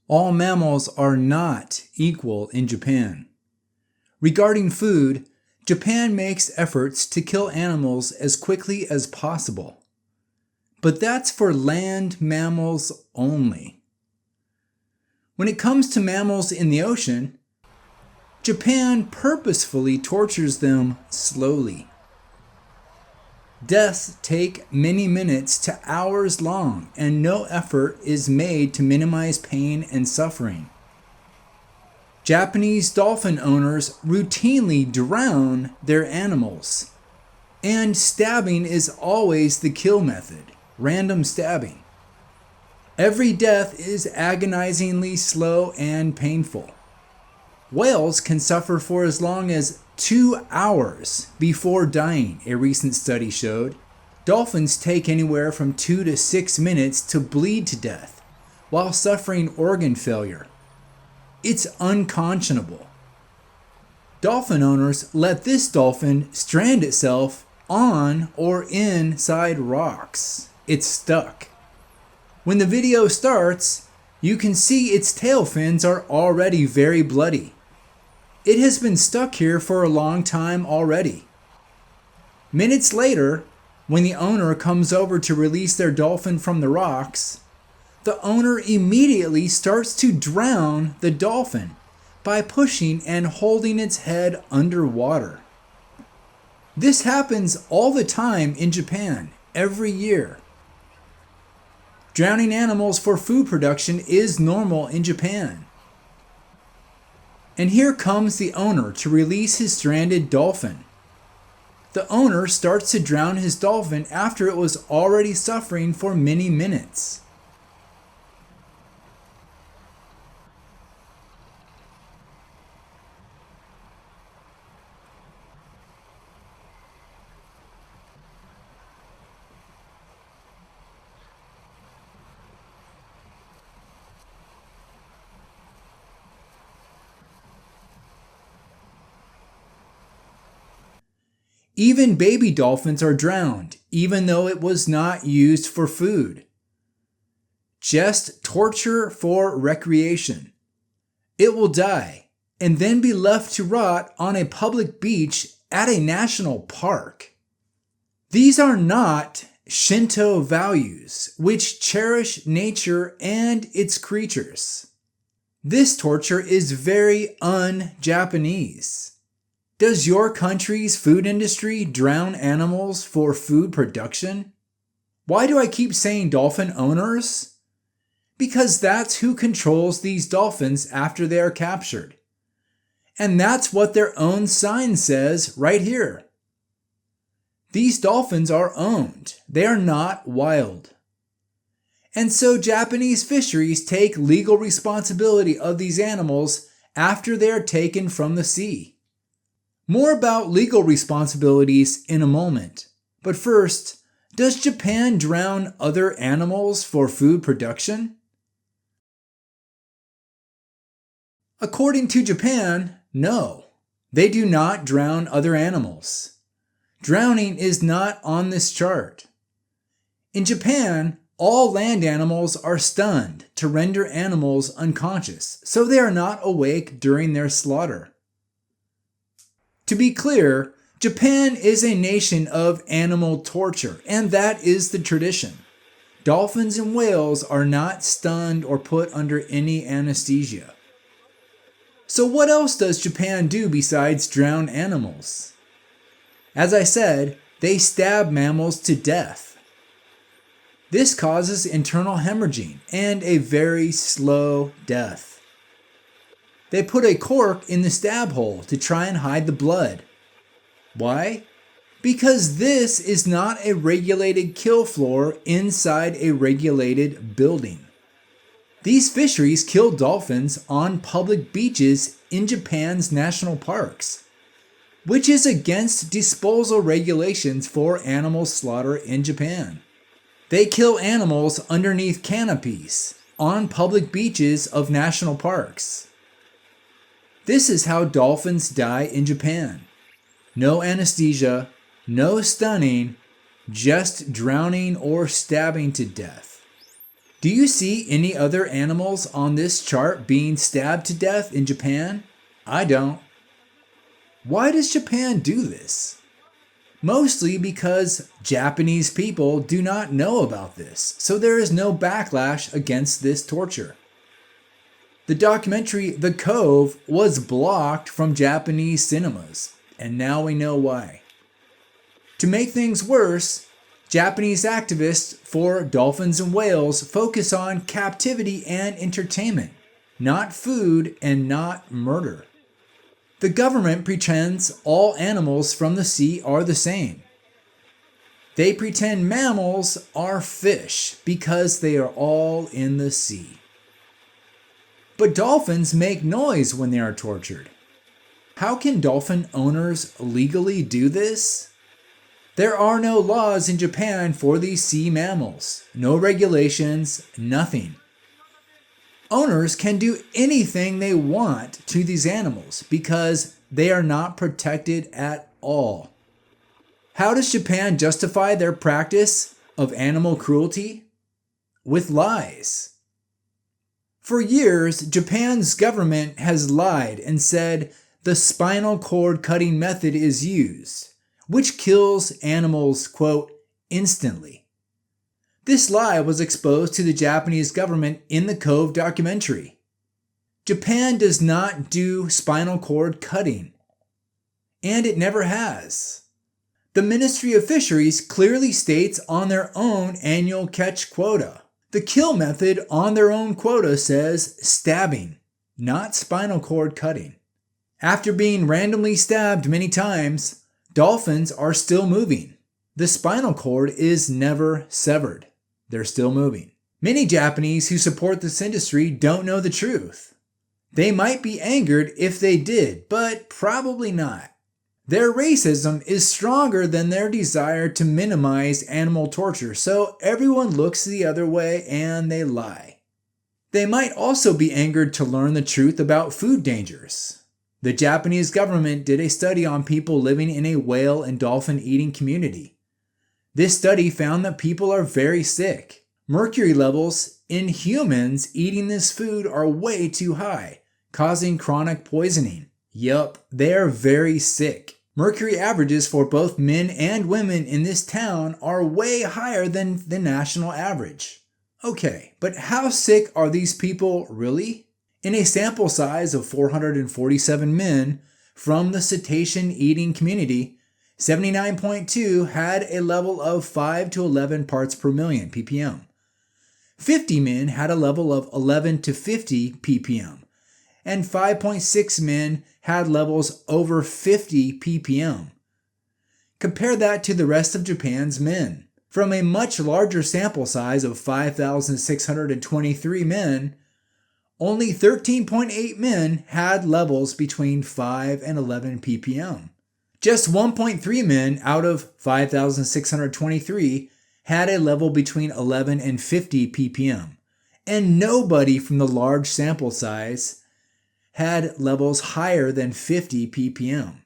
All mammals are not equal in Japan. Regarding food, Japan makes efforts to kill animals as quickly as possible. But that's for land mammals only. When it comes to mammals in the ocean, Japan purposefully tortures them slowly. Deaths take many minutes to hours long, and no effort is made to minimize pain and suffering. Japanese dolphin owners routinely drown their animals, and stabbing is always the kill method, random stabbing. Every death is agonizingly slow and painful. Whales can suffer for as long as 2 hours before dying, a recent study showed. Dolphins take anywhere from 2 to 6 minutes to bleed to death while suffering organ failure. It's unconscionable. Dolphin owners let this dolphin strand itself on or inside rocks. It's stuck. When the video starts, you can see its tail fins are already very bloody. It has been stuck here for a long time already. Minutes later, when the owner comes over to release their dolphin from the rocks, the owner immediately starts to drown the dolphin by pushing and holding its head underwater. This happens all the time in Japan, every year. Drowning animals for food production is normal in Japan. And here comes the owner to release his stranded dolphin. The owner starts to drown his dolphin after it was already suffering for many minutes. Even baby dolphins are drowned, even though it was not used for food. Just torture for recreation. It will die and then be left to rot on a public beach at a national park. These are not Shinto values, which cherish nature and its creatures. This torture is very un-Japanese. Does your country's food industry drown animals for food production? Why do I keep saying dolphin owners? Because that's who controls these dolphins after they are captured. And that's what their own sign says right here. These dolphins are owned. They are not wild. And so Japanese fisheries take legal responsibility of these animals after they are taken from the sea. More about legal responsibilities in a moment. But first, does Japan drown other animals for food production? According to Japan, no. They do not drown other animals. Drowning is not on this chart. In Japan, all land animals are stunned to render animals unconscious, so they are not awake during their slaughter. To be clear, Japan is a nation of animal torture, and that is the tradition. Dolphins and whales are not stunned or put under any anesthesia. So what else does Japan do besides drown animals? As I said, they stab mammals to death. This causes internal hemorrhaging and a very slow death. They put a cork in the stab hole to try and hide the blood. Why? Because this is not a regulated kill floor inside a regulated building. These fisheries kill dolphins on public beaches in Japan's national parks, which is against disposal regulations for animal slaughter in Japan. They kill animals underneath canopies on public beaches of national parks. This is how dolphins die in Japan. No anesthesia, no stunning, just drowning or stabbing to death. Do you see any other animals on this chart being stabbed to death in Japan? I don't. Why does Japan do this? Mostly because Japanese people do not know about this, so there is no backlash against this torture. The documentary The Cove was blocked from Japanese cinemas, and now we know why. To make things worse, Japanese activists for dolphins and whales focus on captivity and entertainment, not food and not murder. The government pretends all animals from the sea are the same. They pretend mammals are fish because they are all in the sea. But dolphins make noise when they are tortured. How can dolphin owners legally do this? There are no laws in Japan for these sea mammals. No regulations, nothing. Owners can do anything they want to these animals because they are not protected at all. How does Japan justify their practice of animal cruelty? With lies. For years, Japan's government has lied and said the spinal cord cutting method is used, which kills animals, quote, instantly. This lie was exposed to the Japanese government in the Cove documentary. Japan does not do spinal cord cutting, and it never has. The Ministry of Fisheries clearly states on their own annual catch quota. The kill method on their own quota says stabbing, not spinal cord cutting. After being randomly stabbed many times, dolphins are still moving. The spinal cord is never severed. They're still moving. Many Japanese who support this industry don't know the truth. They might be angered if they did, but probably not. Their racism is stronger than their desire to minimize animal torture, so everyone looks the other way and they lie. They might also be angered to learn the truth about food dangers. The Japanese government did a study on people living in a whale and dolphin eating community. This study found that people are very sick. Mercury levels in humans eating this food are way too high, causing chronic poisoning. Yup, they are very sick. Mercury averages for both men and women in this town are way higher than the national average. Okay, but how sick are these people really? In a sample size of 447 men from the cetacean eating community, 79.2 had a level of 5 to 11 parts per million ppm. 50 men had a level of 11 to 50 ppm, and 5.6 men had levels over 50 ppm. Compare that to the rest of Japan's men. From a much larger sample size of 5,623 men, only 13.8 men had levels between 5 and 11 ppm. Just 1.3 men out of 5,623 had a level between 11 and 50 ppm, and nobody from the large sample size had levels higher than 50 ppm.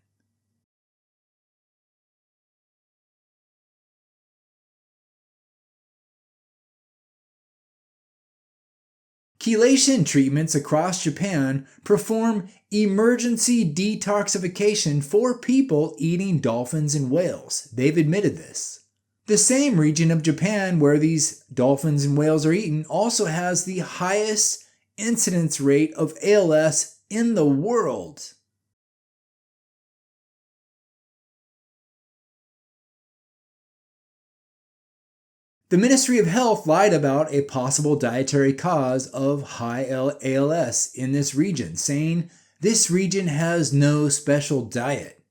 Chelation treatments across Japan perform emergency detoxification for people eating dolphins and whales. They've admitted this. The same region of Japan where these dolphins and whales are eaten also has the highest incidence rate of ALS in the world. The Ministry of Health lied about a possible dietary cause of high ALS in this region, saying this region has no special diet.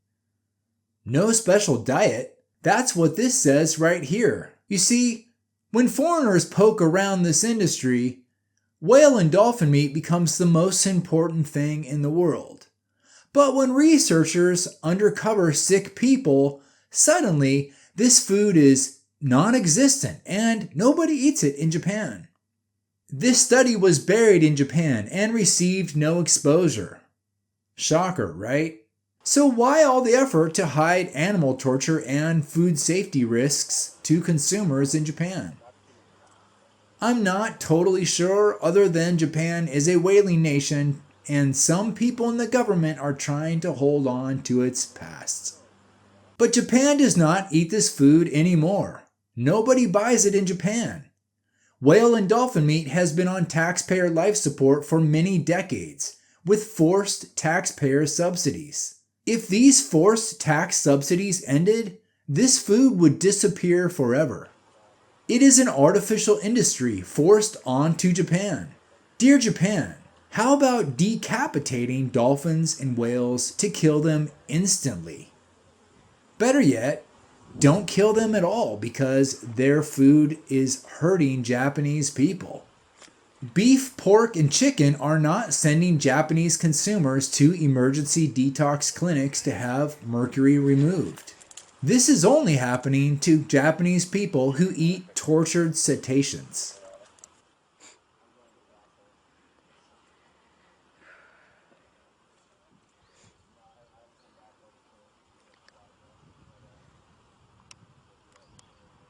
No special diet? That's what this says right here. You see, when foreigners poke around this industry, whale and dolphin meat becomes the most important thing in the world. But when researchers uncover sick people, suddenly this food is non-existent and nobody eats it in Japan. This study was buried in Japan and received no exposure. Shocker, right? So why all the effort to hide animal torture and food safety risks to consumers in Japan? I'm not totally sure, other than Japan is a whaling nation and some people in the government are trying to hold on to its past. But Japan does not eat this food anymore. Nobody buys it in Japan. Whale and dolphin meat has been on taxpayer life support for many decades, with forced taxpayer subsidies. If these forced tax subsidies ended, this food would disappear forever. It is an artificial industry forced onto Japan. Dear Japan, how about decapitating dolphins and whales to kill them instantly? Better yet, don't kill them at all because their food is hurting Japanese people. Beef, pork, and chicken are not sending Japanese consumers to emergency detox clinics to have mercury removed. This is only happening to Japanese people who eat tortured cetaceans.